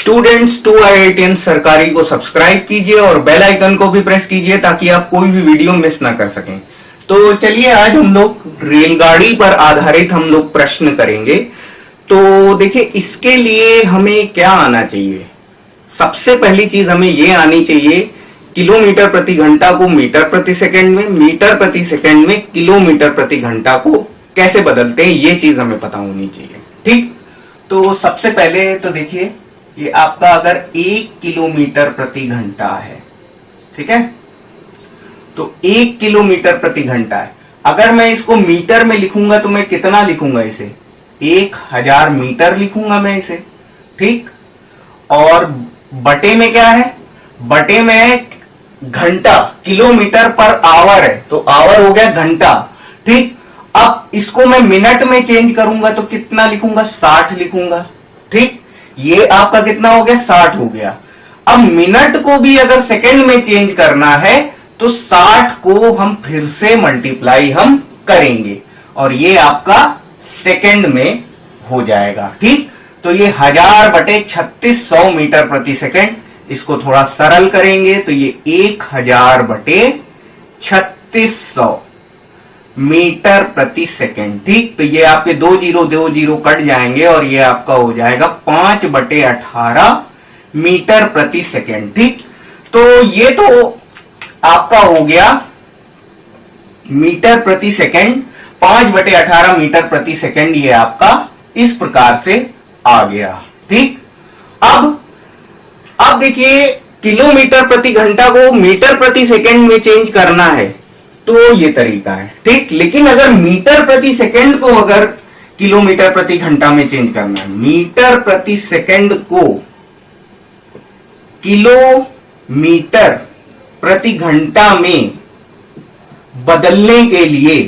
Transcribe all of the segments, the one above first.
Students 2 IITians सरकारी को subscribe कीजिए और बेल आइकन को भी प्रेस कीजिए ताकि आप कोई भी वीडियो मिस ना कर सकें। तो चलिए आज हम लोग रेलगाड़ी पर आधारित हम लोग प्रश्न करेंगे। तो देखिए इसके लिए हमें क्या आना चाहिए। सबसे पहली चीज हमें ये आनी चाहिए किलोमीटर प्रति घंटा को मीटर प्रति सेकंड में, मीटर प्रति सेकंड में किलोमीटर प्रति घंटा को कैसे बदलते हैं, ये चीज हमें पता होनी चाहिए। ठीक, तो सबसे पहले तो देखिए ये आपका अगर 1 किलोमीटर प्रति घंटा है, ठीक है, तो 1 किलोमीटर प्रति घंटा है। अगर मैं इसको मीटर में लिखूंगा तो मैं कितना लिखूंगा इसे, 1000 मीटर लिखूंगा मैं इसे। ठीक, और बटे में क्या है, बटे में घंटा, किलोमीटर पर आवर है तो आवर हो गया घंटा। ठीक, अब इसको मैं मिनट में चेंज करूंगा तो कितना लिखूंगा, 60 लिखूंगा। ठीक, ये आपका कितना हो गया, 60 हो गया। अब मिनट को भी अगर सेकंड में चेंज करना है तो 60 को हम फिर से मल्टीप्लाई हम करेंगे और ये आपका सेकंड में हो जाएगा। ठीक, तो ये 1000 बटे 3600 मीटर प्रति सेकंड, इसको थोड़ा सरल करेंगे तो ये 1000 बटे 3600 मीटर प्रति सेकंड। ठीक, तो ये आपके 2 जीरो कट जाएंगे और ये आपका हो जाएगा 5 बटे 18 मीटर प्रति सेकंड। ठीक, तो ये तो आपका हो गया मीटर प्रति सेकंड, 5 बटे 18 मीटर प्रति सेकंड, ये आपका इस प्रकार से आ गया। ठीक, अब देखिए किलोमीटर प्रति घंटा को मीटर प्रति सेकंड में चेंज करना है तो ये तरीका है। ठीक, लेकिन अगर मीटर प्रति सेकंड को अगर किलोमीटर प्रति घंटा में चेंज करना है, मीटर प्रति सेकंड को किलोमीटर प्रति घंटा में बदलने के लिए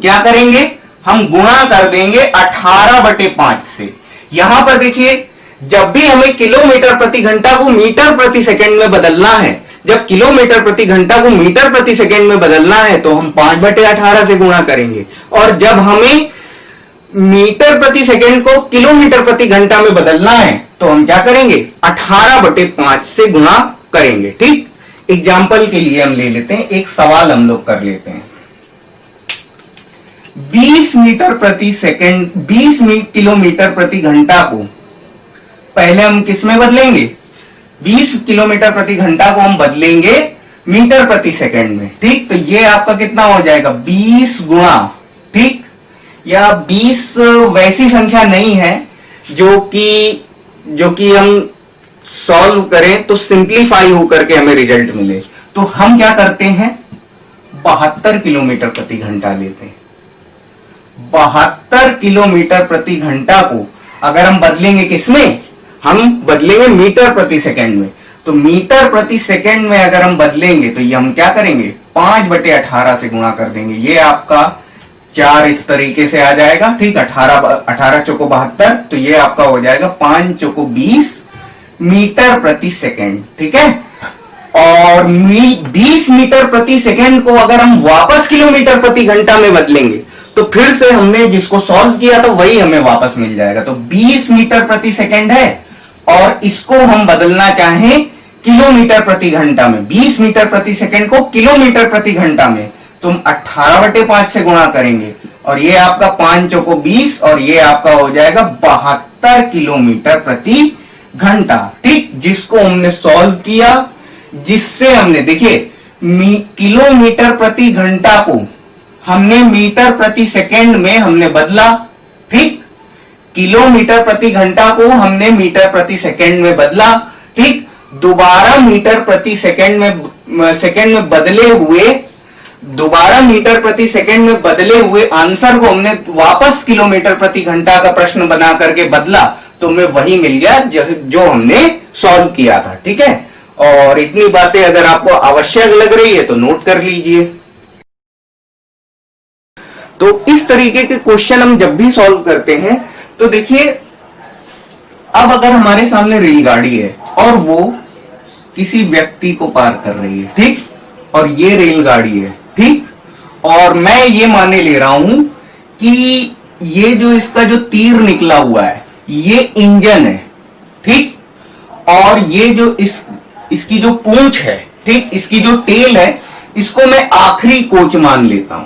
क्या करेंगे, हम गुणा कर देंगे 18 बटे 5 से। यहां पर देखिए जब भी हमें किलोमीटर प्रति घंटा को मीटर प्रति सेकंड में बदलना है, जब किलोमीटर प्रति घंटा को मीटर प्रति सेकंड में बदलना है तो हम 5 बटे 18 से गुणा करेंगे, और जब हमें मीटर प्रति सेकंड को किलोमीटर प्रति घंटा में बदलना है तो हम क्या करेंगे, 18 बटे 5 से गुणा करेंगे। ठीक, एग्जाम्पल के लिए हम ले लेते हैं, एक सवाल हम लोग कर लेते हैं। 20 मीटर प्रति सेकंड, 20 किलोमीटर प्रति घंटा को पहले हम किस में बदलेंगे, 20 किलोमीटर प्रति घंटा को हम बदलेंगे मीटर प्रति सेकंड में। ठीक, तो ये आपका कितना हो जाएगा, 20 गुणा, ठीक, या 20 वैसी संख्या नहीं है जो कि हम सॉल्व करें तो सिंप्लीफाई होकर के हमें रिजल्ट मिले। तो हम क्या करते हैं, 72 किलोमीटर प्रति घंटा लेते हैं। 72 किलोमीटर प्रति घंटा को अगर हम बदलेंगे किसमें, हम बदलेंगे मीटर प्रति सेकंड में। तो मीटर प्रति सेकंड में अगर हम बदलेंगे तो ये हम क्या करेंगे, 5 बटे 18 से गुणा कर देंगे। ये आपका 4 इस तरीके से आ जाएगा। ठीक, 18 चौको 72, तो ये आपका हो जाएगा 5 चौको 20 मीटर प्रति सेकंड। ठीक है, और 20 मीटर प्रति सेकंड को अगर हम वापस किलोमीटर प्रति घंटा में बदलेंगे तो फिर से हमने जिसको सॉल्व किया तो वही हमें वापस मिल जाएगा। तो 20 मीटर प्रति सेकंड है और इसको हम बदलना चाहें किलोमीटर प्रति घंटा में, 20 मीटर प्रति सेकंड को किलोमीटर प्रति घंटा में, तो हम 18 बटे 5 से गुणा करेंगे और ये आपका 5 चौको 20 और ये आपका हो जाएगा 72 किलोमीटर प्रति घंटा। ठीक, जिसको हमने सॉल्व किया, जिससे हमने देखिए किलोमीटर प्रति घंटा को हमने मीटर प्रति सेकंड में हमने बदला। ठीक, किलोमीटर प्रति घंटा को हमने मीटर प्रति सेकंड में बदला। ठीक, दोबारा मीटर प्रति सेकंड में बदले हुए, दोबारा मीटर प्रति सेकंड में बदले हुए आंसर को हमने वापस किलोमीटर प्रति घंटा का प्रश्न बना करके बदला तो हमें वही मिल गया जो हमने सॉल्व किया था। ठीक है, और इतनी बातें अगर आपको आवश्यक लग रही है तो नोट कर लीजिए। तो इस तरीके के क्वेश्चन हम जब भी सॉल्व करते हैं तो देखिए अब अगर हमारे सामने रेलगाड़ी है और वो किसी व्यक्ति को पार कर रही है, ठीक, और ये रेलगाड़ी है, ठीक, और मैं ये माने ले रहा हूं कि ये जो इसका जो तीर निकला हुआ है ये इंजन है, ठीक, और ये जो इसकी जो पूंछ है, ठीक, इसकी जो टेल है, इसको मैं आखिरी कोच मान लेता हूं,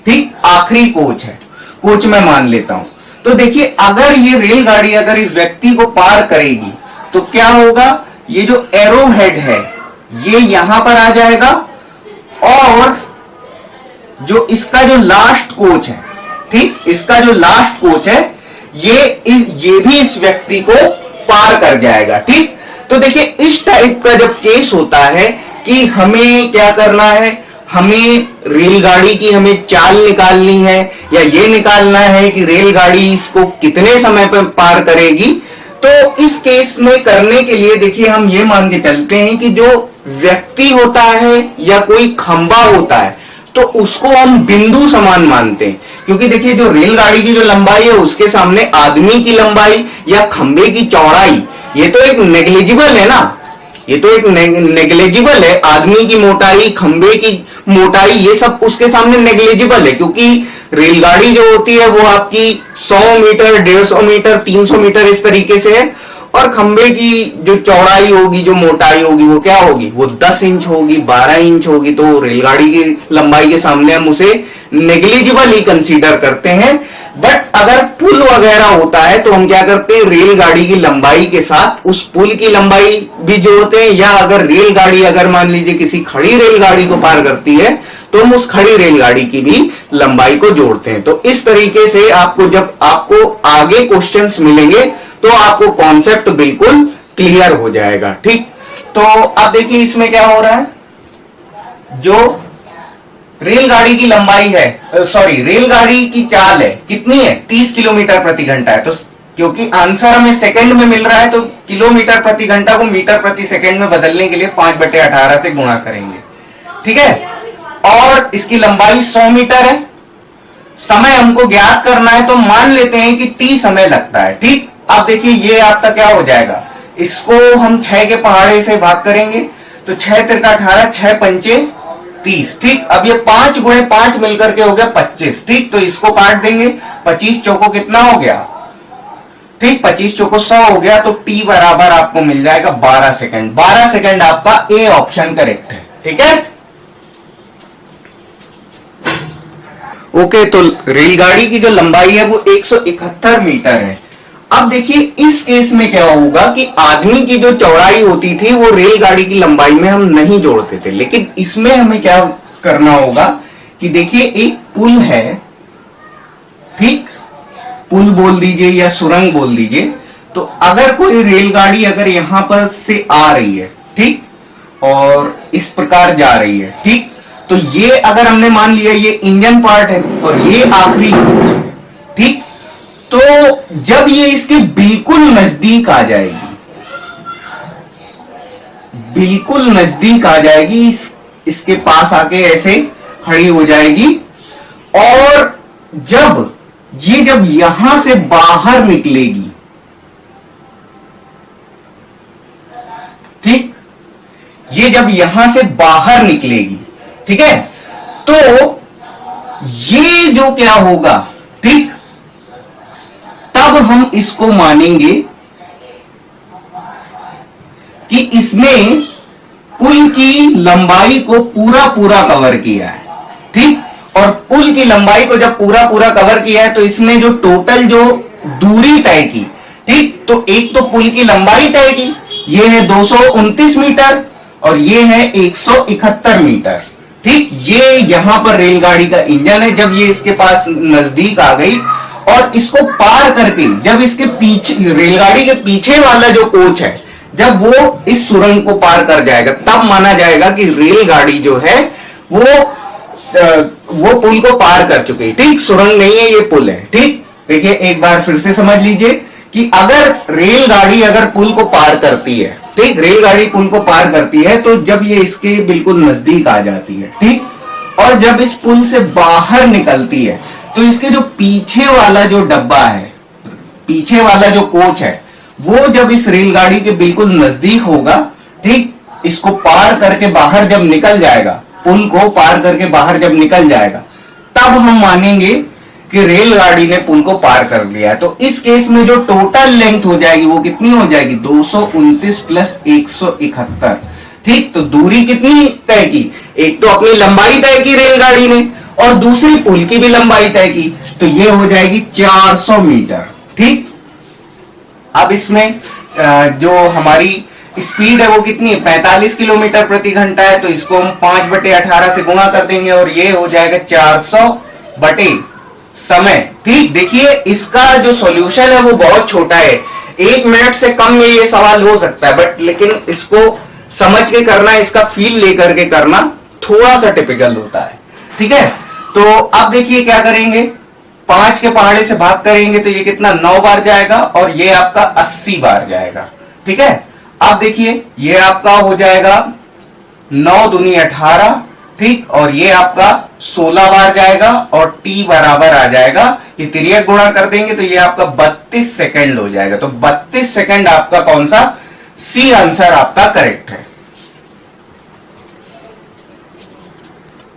ठीक, आखिरी कोच है, कोच मैं मान लेता हूं। तो देखिए अगर ये रेलगाड़ी अगर इस व्यक्ति को पार करेगी तो क्या होगा, ये जो एरो हेड है ये यहां पर आ जाएगा और जो इसका जो लास्ट कोच है, ठीक, इसका जो लास्ट कोच है ये भी इस व्यक्ति को पार कर जाएगा, ठीक। तो देखिए इस टाइप का जब केस होता है कि हमें क्या करना है, हमें रेलगाड़ी की हमें चाल निकालनी है या ये निकालना है कि रेलगाड़ी इसको कितने समय पर पार करेगी, तो इस केस में करने के लिए देखिए हम ये मान के चलते हैं कि जो व्यक्ति होता है या कोई खंबा होता है तो उसको हम बिंदु समान मानते हैं, क्योंकि देखिए जो रेलगाड़ी की जो लंबाई है उसके सामने आदमी की लंबाई या खंबे की चौड़ाई ये तो एक नेग्लिजिबल है ना, ये तो एक नेग्लिजिबल है। आदमी की मोटाई, खंबे की मोटाई, ये सब उसके सामने नेग्लिजिबल है, क्योंकि रेलगाड़ी जो होती है वो आपकी 100 मीटर, 150 मीटर, 300 मीटर इस तरीके से है, और खंबे की जो चौड़ाई होगी, जो मोटाई होगी वो क्या होगी, वो 10 इंच होगी, 12 इंच होगी। तो रेलगाड़ी की लंबाई के सामने हम उसे नेग्लिजिबल ही कंसीडर करते हैं। बट अगर पुल वगैरह होता है तो हम क्या करते हैं, रेलगाड़ी की लंबाई के साथ उस पुल की लंबाई भी जोड़ते हैं, या अगर रेलगाड़ी अगर मान लीजिए किसी खड़ी रेलगाड़ी को पार करती है तो हम उस खड़ी रेलगाड़ी की भी लंबाई को जोड़ते हैं। तो इस तरीके से आपको जब आपको आगे क्वेश्चंस मिलेंगे तो आपको कॉन्सेप्ट बिल्कुल क्लियर हो जाएगा, ठीक। तो अब देखिए इसमें क्या हो रहा है, जो रेलगाड़ी की लंबाई है, सॉरी रेलगाड़ी की चाल है कितनी है, 30 किलोमीटर प्रति घंटा है। तो क्योंकि आंसर हमें सेकंड में मिल रहा है तो किलोमीटर प्रति घंटा को मीटर प्रति सेकंड में बदलने के लिए 5/18 से गुणा करेंगे, ठीक है। और इसकी लंबाई 100 मीटर है, समय हमको ज्ञात करना है तो मान लेते हैं कि t समय लगता है, ठीक। अब देखिए ये आपका क्या हो जाएगा, इसको हम 6 के पहाड़े से भाग करेंगे तो 6 तिरका 18, 6 पंचे 30, ठीक। अब ये 5 गुणे 5 मिलकर के हो गया 25, ठीक। तो इसको काट देंगे, 25 चौको कितना हो गया, ठीक, 25 चौको 100 हो गया। तो t बराबर आपको मिल जाएगा 12 सेकंड। 12 सेकंड आपका ए ऑप्शन करेक्ट है, ठीक है। ओके, तो रेलगाड़ी की जो लंबाई है वो 171 मीटर है। अब देखिए इस केस में क्या होगा कि आदमी की जो चौड़ाई होती थी वो रेलगाड़ी की लंबाई में हम नहीं जोड़ते थे, लेकिन इसमें हमें क्या करना होगा कि देखिए एक पुल है, ठीक, पुल बोल दीजिए या सुरंग बोल दीजिए। तो अगर कोई रेलगाड़ी अगर यहां पर से आ रही है, ठीक, और इस प्रकार जा रही है, ठीक, तो ये अगर हमने मान लिया ये इंजन पार्ट है और ये आखिरी कोच है, ठीक। तो जब ये इसके बिल्कुल नजदीक आ जाएगी, बिल्कुल नजदीक आ जाएगी, इसके पास आके ऐसे खड़ी हो जाएगी, और जब यहां से बाहर निकलेगी, ठीक, ये जब यहां से बाहर निकलेगी, ठीक है, तो ये जो क्या होगा, ठीक, तब हम इसको मानेंगे कि इसमें पुल की लंबाई को पूरा कवर किया है, ठीक। और पुल की लंबाई को जब पूरा कवर किया है तो इसने जो टोटल जो दूरी तय की, ठीक, तो एक तो पुल की लंबाई तय की, ये है 229 मीटर और ये है 171 मीटर, ठीक। ये यहां पर रेलगाड़ी का इंजन है। जब ये इसके पास नजदीक आ गई और इसको पार करके जब इसके पीछे रेलगाड़ी के पीछे वाला जो कोच है जब वो इस सुरंग को पार कर जाएगा तब माना जाएगा कि रेलगाड़ी जो है वो पुल को पार कर चुकी है, ठीक। सुरंग नहीं है, ये पुल है, ठीक। देखिए एक बार फिर से समझ लीजिए कि अगर रेलगाड़ी अगर पुल को पार करती है, ठीक, रेलगाड़ी पुल को पार करती है तो जब ये इसके बिल्कुल नजदीक आ जाती है, ठीक, और जब इस पुल से बाहर निकलती है तो इसके जो पीछे वाला जो डब्बा है, पीछे वाला जो कोच है, वो जब इस रेलगाड़ी के बिल्कुल नजदीक होगा, ठीक, इसको पार करके बाहर जब निकल जाएगा, पुल को पार करके बाहर जब निकल जाएगा, तब हम मानेंगे कि रेलगाड़ी ने पुल को पार कर लिया। तो इस केस में जो टोटल लेंथ हो जाएगी वो कितनी हो जाएगी, 229 प्लस 171। ठीक, तो दूरी कितनी तय की, एक तो अपनी लंबाई तय की रेलगाड़ी ने और दूसरी पुल की भी लंबाई तय की, तो ये हो जाएगी 400 मीटर। ठीक, अब इसमें जो हमारी स्पीड है वो कितनी है, 45 किलोमीटर प्रति घंटा है, तो इसको हम 5/18 से गुणा कर देंगे और ये हो जाएगा 400 बटे समय। ठीक, देखिए इसका जो सॉल्यूशन है वो बहुत छोटा है, 1 मिनट से कम में ये सवाल हो सकता है, बट लेकिन इसको समझ के करना, इसका फील लेकर के करना थोड़ा सा टिपिकल होता है। ठीक है, तो अब देखिए क्या करेंगे, 5 के पहाड़े से भाग करेंगे तो ये कितना 9 बार जाएगा और ये आपका 80 बार जाएगा। ठीक है, अब देखिए ये आपका हो जाएगा 9 दूनी 18। ठीक, और ये आपका 16 बार जाएगा और t बराबर आ जाएगा, ये तिर्यक गुणा कर देंगे तो ये आपका 32 सेकंड हो जाएगा। तो 32 सेकंड आपका कौन सा, सी आंसर आपका करेक्ट है।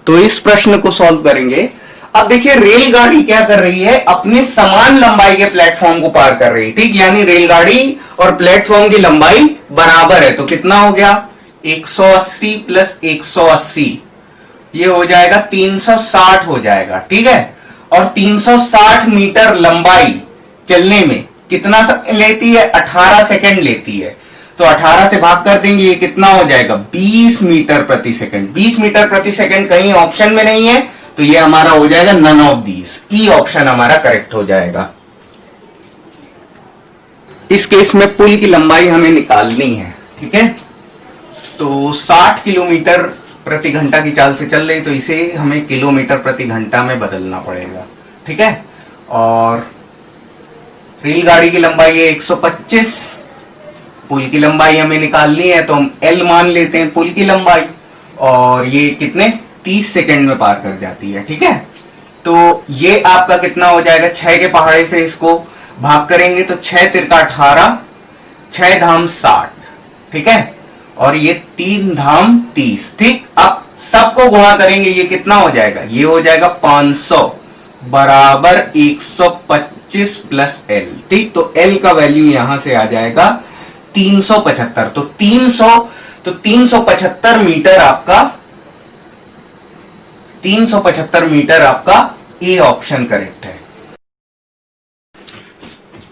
तो इस प्रश्न को सॉल्व करेंगे। अब देखिए रेलगाड़ी क्या कर रही है, अपने समान लंबाई के प्लेटफॉर्म को पार कर रही है। ठीक, यानी रेलगाड़ी और प्लेटफॉर्म की लंबाई बराबर है, तो कितना हो गया 180 प्लस 180, ये हो जाएगा 360 हो जाएगा। ठीक है, और 360 मीटर लंबाई चलने में कितना लेती है, 18 सेकंड लेती है, तो 18 से भाग कर देंगे, ये कितना हो जाएगा 20 मीटर प्रति सेकंड। 20 मीटर प्रति सेकंड कहीं ऑप्शन में नहीं है, तो ये हमारा हो जाएगा none of these, E option हमारा करेक्ट हो जाएगा। इस केस में पुल की लंबाई हमें निकालनी है। ठीक है, तो 60 किलोमीटर प्रति घंटा की चाल से चल रही, तो इसे हमें किलोमीटर प्रति घंटा में बदलना पड़ेगा। ठीक है, और रेलगाड़ी की लंबाई है 125, पुल की लंबाई हमें निकालनी है, तो हम L मान लेते हैं पुल की लंबाई, और ये कितने 30 सेकंड में पार कर जाती है। ठीक है, तो ये आपका कितना हो जाएगा, 6 के पहाड़े से इसको भाग करेंगे तो 6 तिरका 18, 6 धाम 60। ठीक है, और ये 3 धाम 30। ठीक, अब सबको गुणा करेंगे, ये कितना हो जाएगा, ये हो जाएगा 500 बराबर 125 प्लस L। ठीक, तो L का वैल्यू यहां से आ जाएगा 375। तो 375 मीटर आपका, 375 मीटर आपका ए ऑप्शन करेक्ट है।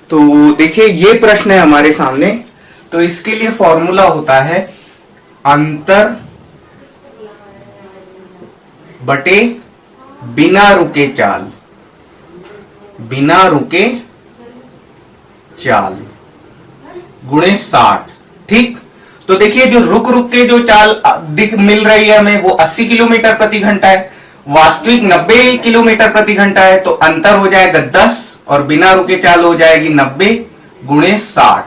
तो देखिए ये प्रश्न है हमारे सामने, तो इसके लिए फॉर्मूला होता है अंतर बटे बिना रुके चाल, बिना रुके चाल गुणे 60। ठीक, तो देखिए जो रुक रुक के जो चाल मिल रही है हमें वो 80 किलोमीटर प्रति घंटा है, वास्तविक 90 किलोमीटर प्रति घंटा है, तो अंतर हो जाएगा 10 और बिना रुके चाल हो जाएगी 90 गुणे 60।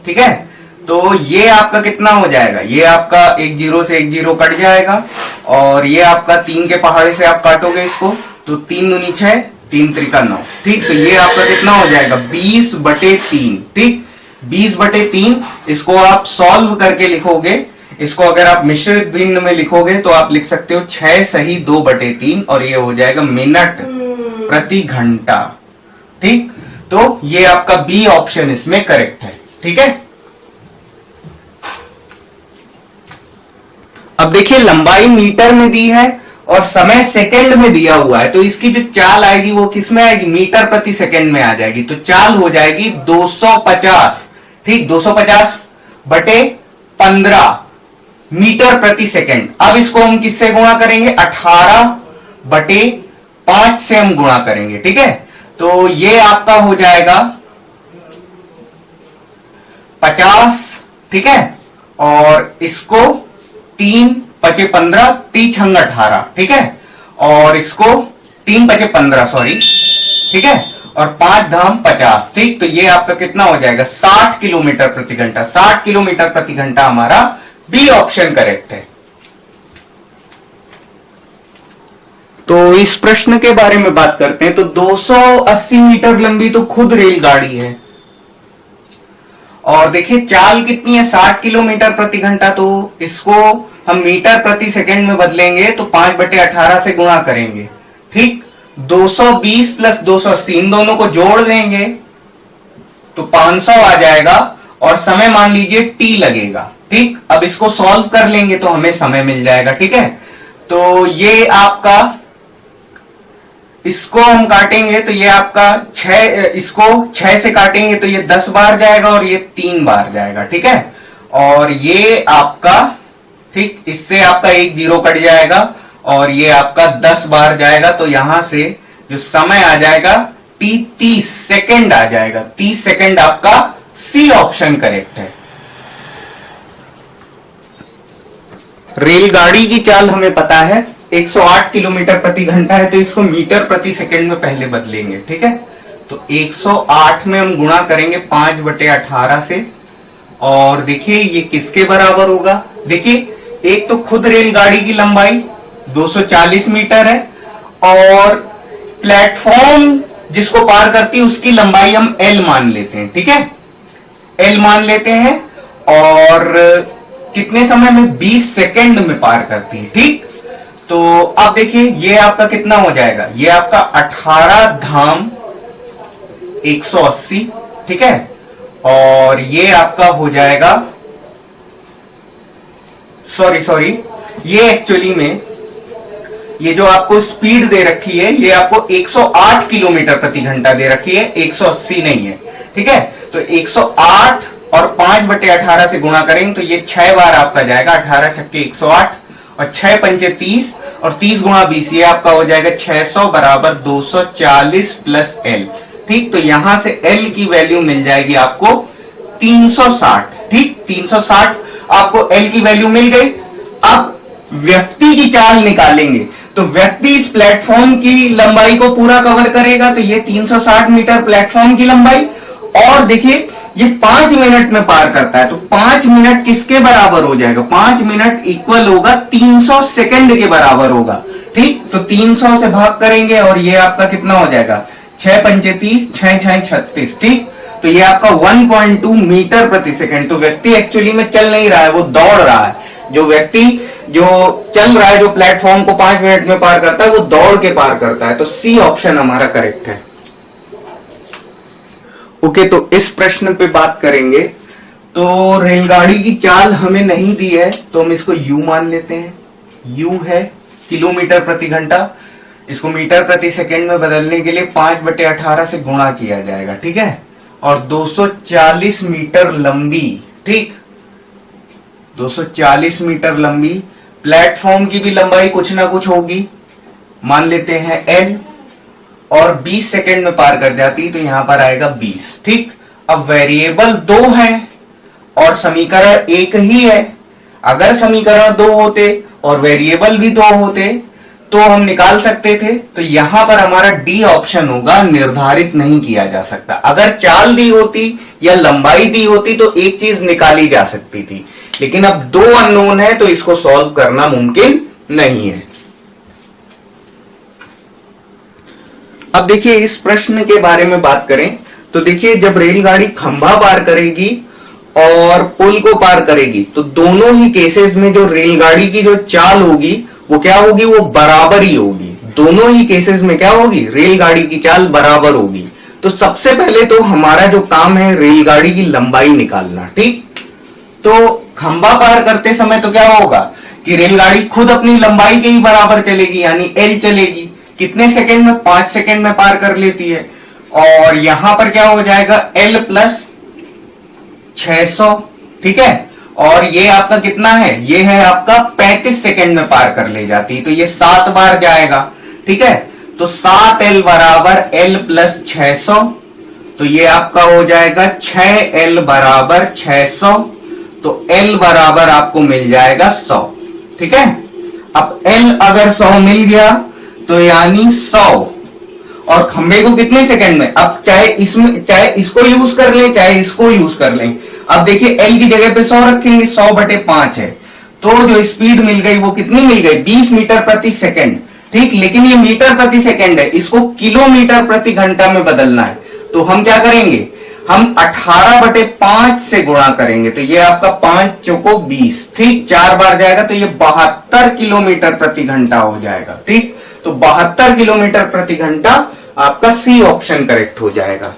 ठीक है, तो ये आपका कितना हो जाएगा, ये आपका 1 0 से 1 0 कट जाएगा, और ये आपका 3 के पहाड़े से आप काटोगे इसको, तो 3 दूनी 6, 3 त्रिका 9। ठीक, तो ये आपका कितना हो जाएगा 20/3। ठीक, 20/3, इसको आप सॉल्व करके लिखोगे, इसको अगर आप मिश्रित भिन्न में लिखोगे तो आप लिख सकते हो 6 सही 2/3, और ये हो जाएगा मिनट प्रति घंटा। ठीक, तो ये आपका बी ऑप्शन इसमें करेक्ट है। ठीक है, अब देखिए लंबाई मीटर में दी है और समय सेकंड में दिया हुआ है, तो इसकी जो चाल आएगी वो किस में आएगी, मीटर प्रति सेकंड में आ जाएगी, तो चाल हो जाएगी 250। ठीक, 250/15 मीटर प्रति सेकंड। अब इसको हम किससे गुणा करेंगे, 18/5 से हम गुणा करेंगे। ठीक है, तो ये आपका हो जाएगा 50। ठीक है, और इसको 3 5 15, 3 6 18। ठीक है, और इसको 3 5 15 सॉरी। ठीक है, और 5 धाम 50। ठीक, तो ये आपका कितना हो जाएगा 60 किलोमीटर प्रति घंटा। 60 किलोमीटर प्रति घंटा हमारा बी ऑप्शन करेक्ट है। तो इस प्रश्न के बारे में बात करते हैं, तो 280 मीटर लंबी तो खुद रेलगाड़ी है, और देखिए चाल कितनी है 60 किलोमीटर प्रति घंटा, तो इसको हम मीटर प्रति सेकंड में बदलेंगे तो 5/18 से गुणा करेंगे। ठीक, 220 प्लस 280 इन दोनों को जोड़ देंगे तो 500 आ जाएगा और समय मान लीजिए t लगेगा। ठीक, अब इसको सॉल्व कर लेंगे तो हमें समय मिल जाएगा। ठीक है, तो ये आपका, इसको हम काटेंगे तो ये आपका 6, इसको 6 से काटेंगे तो ये 10 बार जाएगा और ये 3 बार जाएगा। ठीक है, और ये आपका, ठीक, इससे आपका 1 0 कट जाएगा और ये आपका 10 बार जाएगा। तो यहां से जो समय आ जाएगा t 30 सेकेंड आ जाएगा। 30 सेकेंड आपका सी ऑप्शन करेक्ट है। रेलगाड़ी की चाल हमें पता है 108 किलोमीटर प्रति घंटा है, तो इसको मीटर प्रति सेकंड में पहले बदलेंगे। ठीक है, तो 108 में हम गुणा करेंगे 5/18 से, और देखिए ये किसके बराबर होगा। देखिए, एक तो खुद रेलगाड़ी की लंबाई 240 मीटर है और प्लेटफॉर्म जिसको पार करती है उसकी लंबाई हम L मान लेते हैं। ठीक है, L मान लेते हैं और कितने समय में, 20 सेकंड में पार करती है। ठीक, तो अब देखिए ये आपका कितना हो जाएगा, ये आपका 18 धाम 180। ठीक है, और ये आपका हो जाएगा, सॉरी, ये एक्चुअली में ये जो आपको स्पीड दे रखी है ये आपको 108 किलोमीटर प्रति घंटा दे रखी है, 180 नहीं है। ठीक है, तो 108 और 5/18 से गुणा करेंगे तो ये 6 बार आपका जाएगा। 18 छक्के 108 और 6 पंचे 30 और 30 गुणा 20, ये आपका हो जाएगा 600 बराबर 240 प्लस L। ठीक, तो यहां से L की वैल्यू मिल जाएगी आपको 360। ठीक, 360 आपको L की वैल्यू मिल गई। अब व्यक्ति की चाल निकालेंगे, तो व्यक्ति इस प्लेटफॉर्म की लंबाई को पूरा कवर करेगा, तो ये 360 मीटर प्लेटफॉर्म की लंबाई, और देखिए ये 5 मिनट में पार करता है, तो 5 मिनट किसके बराबर हो जाएगा, 5 मिनट इक्वल होगा 300 सेकंड के बराबर होगा। ठीक, तो 300 से भाग करेंगे और ये आपका कितना हो जाएगा, 6 पंचे 30, 6 6 36। ठीक, तो ये आपका 1.2 मीटर प्रति सेकंड। तो व्यक्ति एक्चुअली में चल नहीं रहा है, वो दौड़ रहा है। जो व्यक्ति जो चल रहा है, जो प्लेटफॉर्म को 5 मिनट में पार करता है, वो दौड़ के पार करता है। तो सी ऑप्शन हमारा करेक्ट है। ओके, तो इस प्रश्न पे बात करेंगे। तो रेलगाड़ी की चाल हमें नहीं दी है तो हम इसको U मान लेते हैं। U है किलोमीटर प्रति घंटा, इसको मीटर प्रति सेकंड में बदलने के लिए 5/18 से गुणा किया जाएगा। ठीक है, और 240 मीटर लंबी, ठीक, 240 मीटर लंबी प्लेटफॉर्म की भी लंबाई कुछ ना कुछ होगी, मान लेते हैं L, और 20 सेकंड में पार कर जाती, तो यहां पर आएगा 20। ठीक, अब वेरिएबल 2 है और समीकरण एक ही है। अगर समीकरण 2 होते और वेरिएबल भी 2 होते तो हम निकाल सकते थे। तो यहां पर हमारा डी ऑप्शन होगा, निर्धारित नहीं किया जा सकता। अगर चाल दी होती या लंबाई दी होती तो एक चीज निकाली जा सकती थी, लेकिन अब 2 अननोन है तो इसको सॉल्व करना मुमकिन नहीं है। अब देखिए इस प्रश्न के बारे में बात करें तो देखिए, जब रेलगाड़ी खंभा पार करेगी और पुल को पार करेगी तो दोनों ही केसेस में जो रेलगाड़ी की जो चाल होगी वो क्या होगी, वो बराबर ही होगी। दोनों ही केसेस में क्या होगी, रेलगाड़ी की चाल बराबर होगी। तो सबसे पहले तो हमारा जो काम है रेलगाड़ी की लंबाई निकालना। ठीक, तो खंभा पार करते समय तो क्या होगा कि रेलगाड़ी खुद अपनी लंबाई के ही बराबर चलेगी, यानी L चलेगी। कितने सेकंड में, 5 सेकंड में पार कर लेती है। और यहां पर क्या हो जाएगा, L प्लस 600। ठीक है, और ये आपका कितना है, ये है आपका 35 सेकंड में पार कर ले जाती, तो ये 7 बार जाएगा। ठीक है, तो 7L बराबर L प्लस 600, तो ये आपका हो जाएगा 6L बराबर 600, तो L बराबर आपको मिल जाएगा 100। ठीक है, अब L अगर 100 मिल गया तो यानी 100, और खंबे को कितने सेकंड में, अब चाहे इसको यूज कर लें चाहे इसको यूज कर लें। अब देखिए L की जगह पे 100 रखेंगे, 100/5 है, तो जो स्पीड मिल गई वो कितनी मिल गई, 20 मीटर प्रति सेकंड। ठीक, लेकिन ये मीटर प्रति सेकंड है, इसको किलोमीटर प्रति घंटा में बदलना है। तो हम क्या करेंगे, हम 18/5 से गुणा करेंगे, तो ये आपका 5 चौको 20। ठीक, 4 बार जाएगा तो ये 72 किलोमीटर प्रति घंटा हो जाएगा। ठीक, तो 72 किलोमीटर प्रति घंटा आपका सी ऑप्शन करेक्ट हो जाएगा।